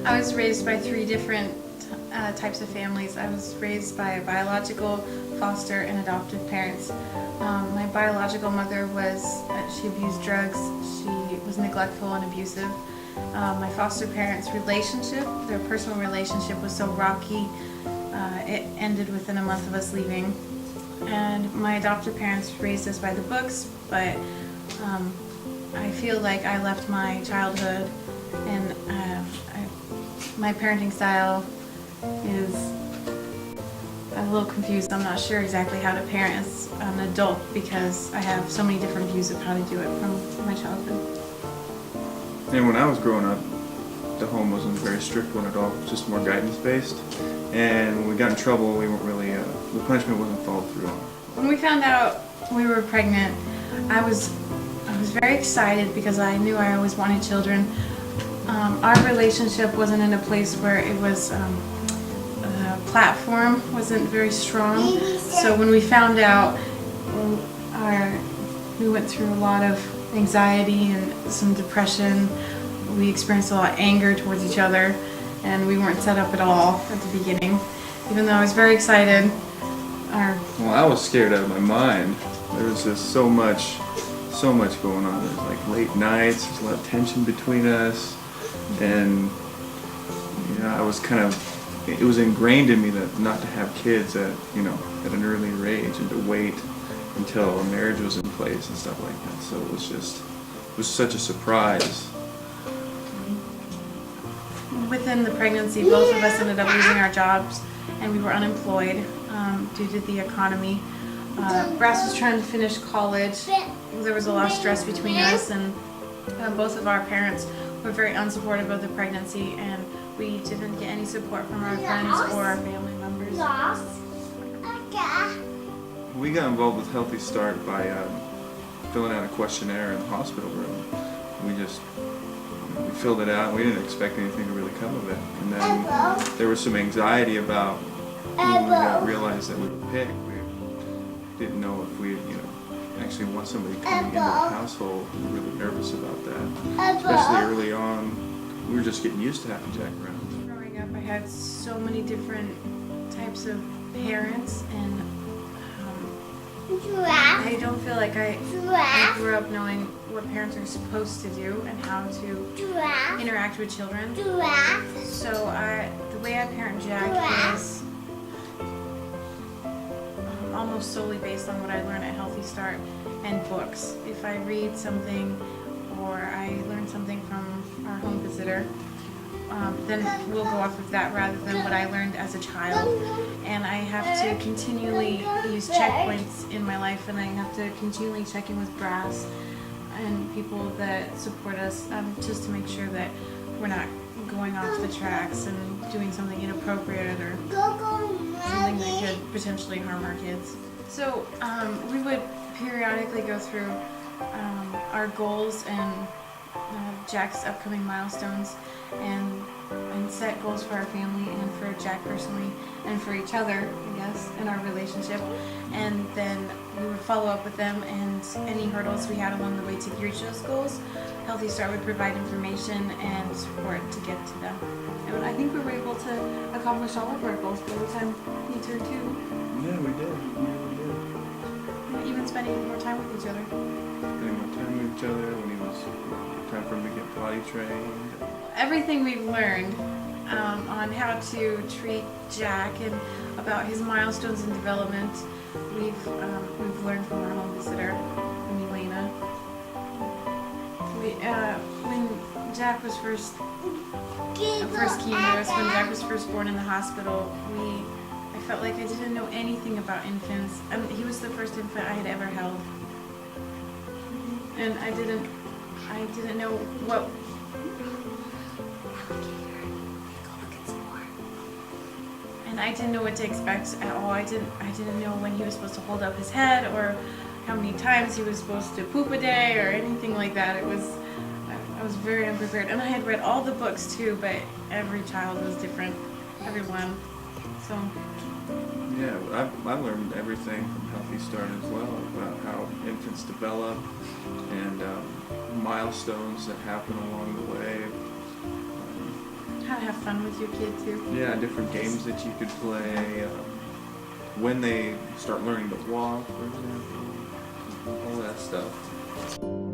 I was raised by three different types of families. I was raised by biological, foster, and adoptive parents. My biological mother she abused drugs, she was neglectful and abusive. My foster parents' relationship, their personal relationship was so rocky, it ended within a month of us leaving. And my adoptive parents raised us by the books, but I feel like I left my childhood and my parenting style is a little confused. I'm not sure exactly how to parent as an adult because I have so many different views of how to do it from my childhood. And when I was growing up, the home wasn't a very strict one at all, just more guidance based. And when we got in trouble, we weren't really, the punishment wasn't followed through on. When we found out we were pregnant, I was very excited because I knew I always wanted children. Our relationship wasn't in a place where it was, platform wasn't very strong. So when we found out, we went through a lot of anxiety and some depression. We experienced a lot of anger towards each other, and we weren't set up at all at the beginning. Even though I was very excited. Well, I was scared out of my mind. There was just so much going on. There was like late nights, there's a lot of tension between us, and I was it was ingrained in me that not to have kids at an earlier age and to wait until a marriage was in place and stuff like that. So it was such a surprise. Within the pregnancy, both of us ended up losing our jobs, and we were unemployed due to the economy. Brass was trying to finish college. There was a lot of stress between us, and both of our parents were very unsupportive of the pregnancy, and we didn't get any support from our friends or our family members. We got involved with Healthy Start by filling out a questionnaire in the hospital room. We filled it out, and we didn't expect anything to really come of it. And then there was some anxiety about when we realized that we were picked. We didn't know if we actually want somebody coming into the household. We were really nervous about that, especially early on. We were just getting used to having Jack around. Growing up, I had so many different types of parents, and I don't feel like I grew up knowing what parents are supposed to do and how to interact with children. So the way I parent Jack is almost solely based on what I learned at Healthy Start and books. If I read something or I learn something from our home visitor, then we'll go off of that rather than what I learned as a child. And I have to continually use checkpoints in my life, and I have to continually check in with Brass and people that support us just to make sure that we're not going off the tracks and doing something inappropriate or something that could potentially harm our kids. So we would periodically go through our goals and Jack's upcoming milestones and set goals for our family and for Jack personally and for each other, I guess, in our relationship. And then we would follow up with them, and any hurdles we had along the way to reach those goals, Healthy Start would provide information and support to get to them. And I think we were able to accomplish all of our goals by the time he turned 2. Yeah, we did. We really did. Even spending more time with each other. Spending more time with each other when he was time for him to get potty trained. Everything we've learned on how to treat Jack and about his milestones in development, we've learned from our home visitor, Elena. When Jack was first came to us, when Jack was first born in the hospital, I felt like I didn't know anything about infants. He was the first infant I had ever held, and I didn't know what. And I didn't know what to expect at all. I didn't know when he was supposed to hold up his head or how many times he was supposed to poop a day or anything like that. I was very unprepared, and I had read all the books too, but every child was different, everyone. So yeah, I've learned everything from Healthy Start as well about how infants develop and milestones that happen along the way. how to have fun with your kid too. Yeah, different games that you could play. When they start learning to walk, for example, all that stuff.